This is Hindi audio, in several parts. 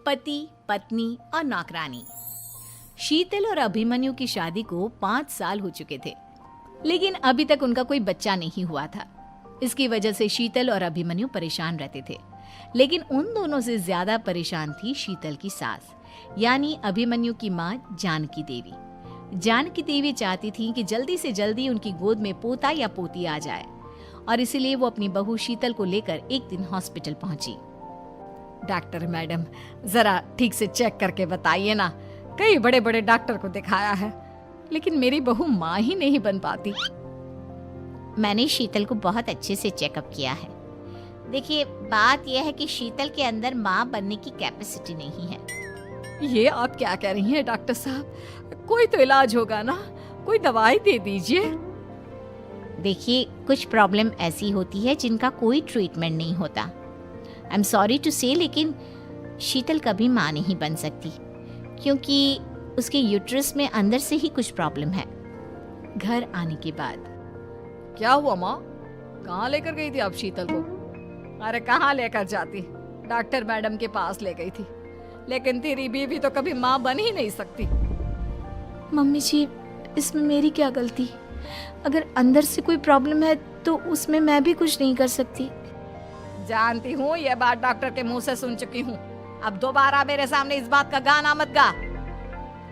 पति, पत्नी और नौकरानी। शीतल और अभिमन्यु की शादी को 5 साल हो चुके थे, लेकिन अभी तक उनका कोई बच्चा नहीं हुआ था। इसकी वजह से शीतल और अभिमन्यु परेशान रहते थे, लेकिन उन दोनों से ज्यादा परेशान थी शीतल की सास, यानी अभिमन्यु की माँ जानकी देवी। जानकी देवी चाहती थी कि जल्दी से जल्दी उनकी गोद में पोता या पोती आ जाए, और इसीलिए वो अपनी बहू शीतल को लेकर एक दिन हॉस्पिटल पहुंची। डॉक्टर मैडम, जरा ठीक से चेक करके बताइए ना। कई बड़े बड़े डॉक्टर को दिखाया है, लेकिन मेरी बहू माँ ही नहीं बन पाती। मैंने शीतल को बहुत अच्छे से चेकअप किया है। देखिए, बात यह है कि शीतल के अंदर माँ बनने की कैपेसिटी नहीं है। ये आप क्या कह रही हैं डॉक्टर साहब? कोई तो इलाज होगा ना, कोई दवाई दे दीजिए। देखिए, कुछ प्रॉब्लम ऐसी होती है जिनका कोई ट्रीटमेंट नहीं होता। आई एम सॉरी टू से, लेकिन शीतल कभी माँ नहीं बन सकती, क्योंकि उसके यूट्रस में अंदर से ही कुछ प्रॉब्लम है। घर आने के बाद क्या हुआ माँ? कहाँ लेकर गई थी आप शीतल को? अरे कहाँ लेकर जाती, डॉक्टर मैडम के पास ले गई थी, लेकिन तेरी बीवी तो कभी माँ बन ही नहीं सकती। मम्मी जी, इसमें मेरी क्या गलती? अगर अंदर से कोई प्रॉब्लम है तो उसमें मैं भी कुछ नहीं कर सकती। जानती हूँ, ये बात डॉक्टर के मुंह से सुन चुकी हूँ। अब दोबारा मेरे सामने इस बात का गाना मत गा।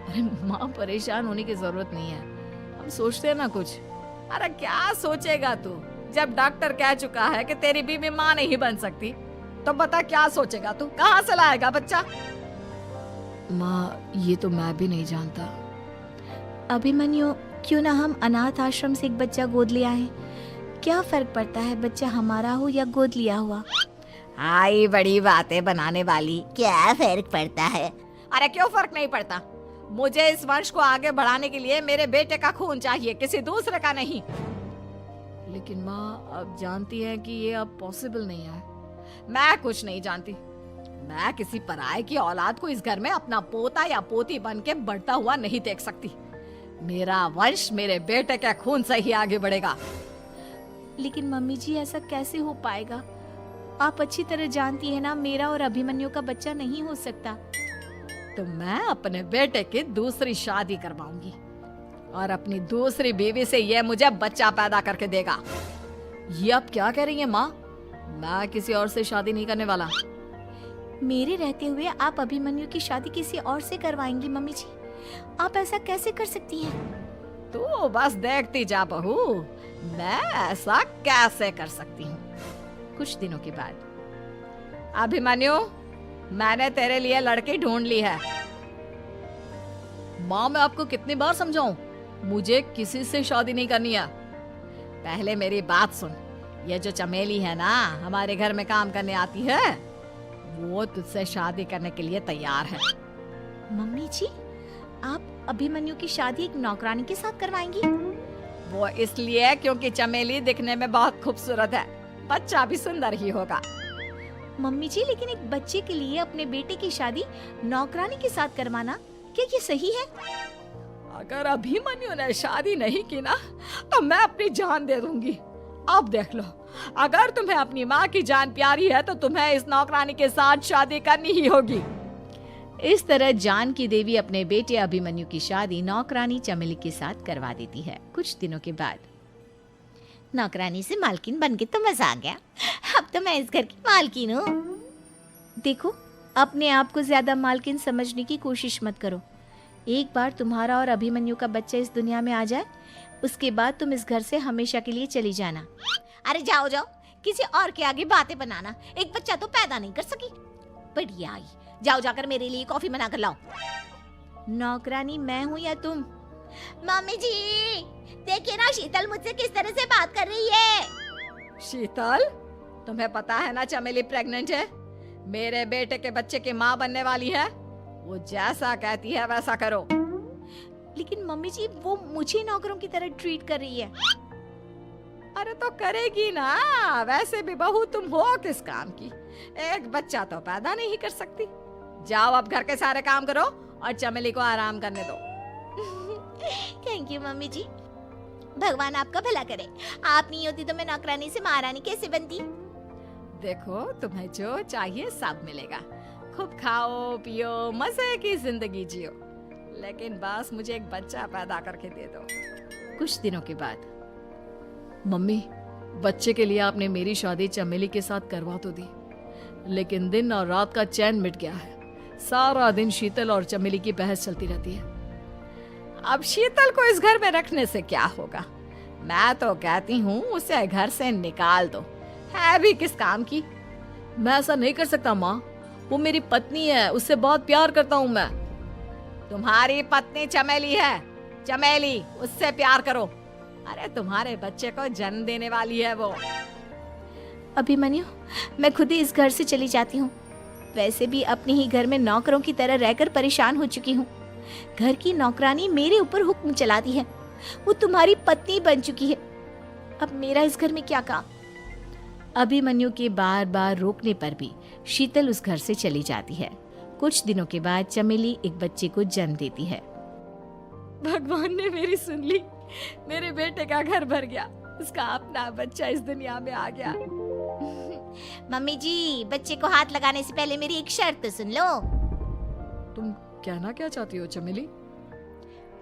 अरे माँ, परेशान होने की जरूरत नहीं है, हम सोचते हैं ना कुछ। अरे क्या सोचेगा तू? जब डॉक्टर कह चुका है कि तेरी बीवी माँ नहीं बन सकती, तो बता क्या सोचेगा तू? कहाँ से लाएगा बच्चा? माँ, ये तो मैं भी नहीं जानता। अभिमन्यु, क्यों ना हम अनाथ आश्रम से एक बच्चा गोद ले आए? क्या फर्क पड़ता है बच्चा हमारा हो या गोद लिया हुआ? आई बड़ी बातें बनाने वाली। क्या फर्क पड़ता है? अरे क्यों फर्क नहीं पड़ता? मुझे इस वंश को आगे बढ़ाने के लिए मेरे बेटे का खून चाहिए, किसी दूसरे का नहीं। लेकिन माँ, आप जानती हैं कि ये अब पॉसिबल नहीं है। मैं कुछ नहीं जानती। मैं किसी पराये की औलाद को इस घर में अपना पोता या पोती बन के बढ़ता हुआ नहीं देख सकती। मेरा वंश मेरे बेटे के खून से ही आगे बढ़ेगा। लेकिन मम्मी जी, ऐसा कैसे हो पाएगा? आप अच्छी तरह जानती है ना, मेरा और अभिमन्यु का बच्चा नहीं हो सकता। तो मैं अपने बेटे की दूसरी शादी करवाऊंगी, और अपनी दूसरी बीवी से ये मुझे बच्चा पैदा करके देगा। ये आप क्या कह रही हैं माँ? मैं किसी और से शादी नहीं करने वाला। मेरे रहते हुए आप अभिमन्यु की शादी किसी और से करवाएंगी? मम्मी जी, आप ऐसा कैसे कर सकती हैं? तू बस देखती जा बहू, मैं ऐसा कैसे कर सकती हूँ। कुछ दिनों के बाद, अभिमन्यु, मैंने तेरे लिए लड़की ढूंढ ली है। माँ, मैं आपको कितनी बार समझाऊं? मुझे किसी से शादी नहीं करनी है। पहले मेरी बात सुन। ये जो चमेली है ना, हमारे घर में काम करने आती है, वो तुझसे शादी करने के लिए तैयार है। मम्मी जी, आप अभिमन्यु की शादी एक नौकरानी के साथ करवाएंगी? वो इसलिए क्योंकि चमेली दिखने में बहुत खूबसूरत है, बच्चा भी सुंदर ही होगा। मम्मी जी, लेकिन एक बच्चे के लिए अपने बेटे की शादी नौकरानी के साथ करवाना, क्या ये सही है? अगर अभिमन्यु ने शादी नहीं की ना, तो मैं अपनी जान दे दूंगी। अब देख लो, अगर तुम्हें अपनी माँ की जान प्यारी है तो तुम्हें इस नौकरानी के साथ शादी करनी ही होगी। इस तरह जानकी देवी अपने बेटे अभिमन्यु की शादी नौकरानी चमेली के साथ करवा देती है। कुछ दिनों के बाद, नौकरानी से मालकिन बन के तो मजा आ गया। अब तो मैं इस घर की मालकिन हूँ। देखो, अपने आप को ज्यादा मालकिन समझने की कोशिश मत करो। एक बार तुम्हारा और अभिमन्यु का बच्चा इस दुनिया में आ जाए, उसके बाद तुम इस घर से हमेशा के लिए चली जाना। अरे जाओ जाओ, किसी और के आगे बातें बनाना। एक बच्चा तो पैदा नहीं कर सकी, बढ़िया आई। जाओ जाकर मेरे लिए कॉफी बना कर लाओ। नौकरानी मैं हूँ या तुम? मम्मी जी, देखिए ना शीतल मुझसे किस तरह से बात कर रही है। शीतल, तुम्हें पता है ना चमेली प्रेग्नेंट है, मेरे बेटे के बच्चे की माँ बनने वाली है। वो जैसा कहती है वैसा करो। लेकिन मम्मी जी, वो मुझे नौकरों की तरह ट्रीट कर रही है। अरे तो करेगी ना, वैसे भी बहू तुम हो किस काम की? एक बच्चा तो पैदा नहीं कर सकती। जाओ अब घर के सारे काम करो और चमेली को आराम करने दो। थैंक यू मम्मी जी, भगवान आपका भला करे। आप नहीं होती तो मैं नौकरानी से महारानी कैसे बनती। देखो, तुम्हें जो चाहिए सब मिलेगा। खूब खाओ पियो, मजे की जिंदगी जियो, लेकिन बस मुझे एक बच्चा पैदा करके दे दो। कुछ दिनों के बाद, मम्मी, बच्चे के लिए आपने मेरी शादी चमेली के साथ करवा तो दी, लेकिन दिन और रात का चैन मिट गया है। सारा दिन शीतल और चमेली की बहस चलती रहती है। अब शीतल को इस घर में रखने से क्या होगा? मैं तो कहती हूँ उसे घर से निकाल दो, है भी किस काम की। मैं ऐसा नहीं कर सकता माँ, वो मेरी पत्नी है, उससे बहुत प्यार करता हूँ मैं। तुम्हारी पत्नी चमेली है, चमेली, उससे प्यार करो। अरे तुम्हारे बच्चे को जन्म देने वाली है वो। अभिमन्यु, मैं खुद ही इस घर से चली जाती हूँ। वैसे भी अपने ही घर में नौकरों की तरह रहकर परेशान हो चुकी हूँ। घर की नौकरानी मेरे ऊपर हुक्म चलाती है, वो तुम्हारी पत्नी बन चुकी है। अब मेरा इस घर में क्या काम? अभिमन्यु के बार बार रोकने पर भी शीतल उस घर से चली जाती है। कुछ दिनों के बाद चमेली एक बच्चे को जन्म देती है। भगवान ने मेरी सुन ली, मेरे बेटे का घर भर गया, उसका अपना बच्चा इस दुनिया में आ गया। मम्मी जी, बच्चे को हाथ लगाने से पहले मेरी एक शर्त तो सुन लो। तुम कहना क्या चाहती हो चमेली?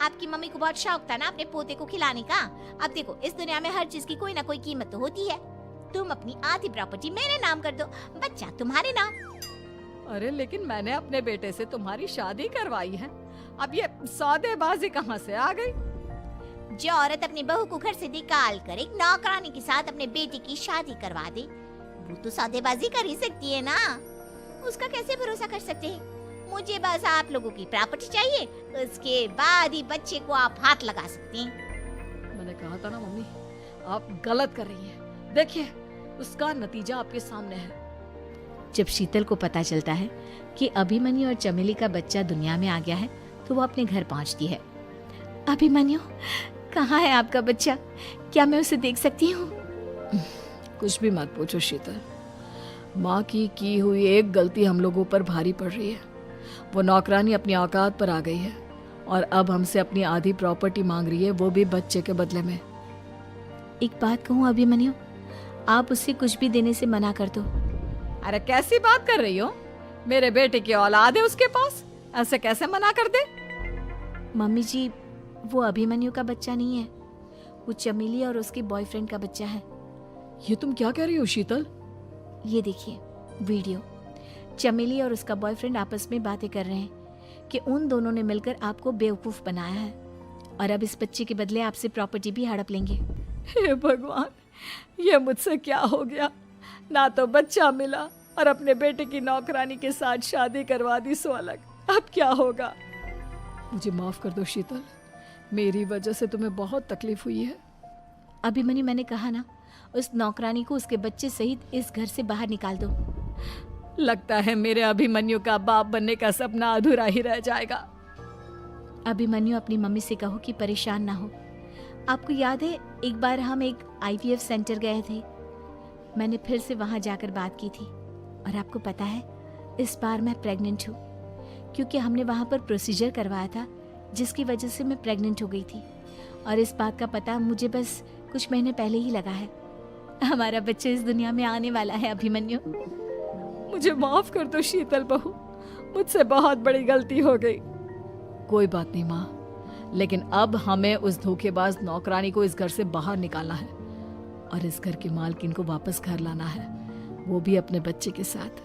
आपकी मम्मी को बहुत शौक था ना अपने पोते को खिलाने का। अब देखो, इस दुनिया में हर चीज की कोई ना कोई कीमत तो होती है। तुम अपनी आधी प्रॉपर्टी मेरे नाम कर दो, बच्चा तुम्हारे नाम। अरे लेकिन मैंने अपने बेटे से तुम्हारी शादी करवाई है, अब ये सौदेबाजी कहाँ से आ गई? जो औरत अपनी बहू को घर से निकाल कर एक नौकरानी के साथ अपने बेटे की शादी करवा दे, वो तो सौदेबाजी कर ही सकती है ना। उसका कैसे भरोसा कर सकते हैं? मुझे बस आप लोगों की प्रॉपर्टी चाहिए, उसके बाद ही बच्चे को आप हाथ लगा सकते हैं। मैंने कहा था ना मम्मी, आप गलत कर रही हैं। देखिए, उसका नतीजा आपके सामने है। जब शीतल को पता चलता है कि अभिमन्यु और चमेली का बच्चा दुनिया में आ गया है, तो वो अपने घर पहुंचती है। अभिमन्यु, कहाँ है आपका बच्चा? क्या मैं उसे देख सकती हूँ? कुछ भी मत पूछो शीतल, माँ की हुई एक गलती हम लोगों पर भारी पड़ रही है। वो नौकरानी अपनी औकात पर आ गई है और अब हमसे अपनी आधी प्रॉपर्टी मांग रही है, वो भी बच्चे के बदले में। एक बात कहूँ अभिमन्यु, आप उससे कुछ भी देने से मना कर दो। अरे कैसी बात कर रही हो? मेरे बेटे की औलाद है उसके पास, ऐसे कैसे मना कर दे? मम्मी जी, वो अभिमन्यु का बच्चा नहीं है, वो चमेली और उसके बॉयफ्रेंड का बच्चा है। ये तुम क्या कह रही हो शीतल? ये देखिए वीडियो, चमेली और उसका बॉयफ्रेंड आपस में बातें कर रहे हैं कि उन दोनों ने मिलकर आपको बेवकूफ बनाया है और अब इस बच्चे के बदले आपसे प्रॉपर्टी भी हड़प लेंगे। हे भगवान, ये मुझसे क्या हो गया? ना तो बच्चा मिला और अपने बेटे की नौकरानी के साथ शादी करवा दी सो अलग। अब क्या होगा? मुझे माफ कर दो शीतल, मेरी वजह से तुम्हें बहुत तकलीफ हुई है। अभिमन्यु, मैंने कहा ना, उस नौकरानी को उसके बच्चे सहित इस घर से बाहर निकाल दो। लगता है मेरे अभिमन्यु का बाप बनने का सपना अधूरा ही रह जाएगा। अभिमन्यु, अपनी मम्मी से कहो कि परेशान ना हो। आपको याद है एक बार हम एक IVF सेंटर गए थे, मैंने फिर से वहां जाकर बात की थी और आपको पता है इस बार मैं प्रेग्नेंट हूँ, क्योंकि हमने वहां पर प्रोसीजर करवाया था जिसकी वजह से मैं प्रेग्नेंट हो गई थी और इस बात का पता मुझे बस कुछ महीने पहले ही लगा है। हमारा बच्चा इस दुनिया में आने वाला है अभिमन्यु। मुझे माफ कर दो शीतल बहू, मुझसे बहुत बड़ी गलती हो गई। कोई बात नहीं माँ, लेकिन अब हमें उस धोखेबाज नौकरानी को इस घर से बाहर निकालना है और इस घर की मालकिन को वापस घर लाना है, वो भी अपने बच्चे के साथ।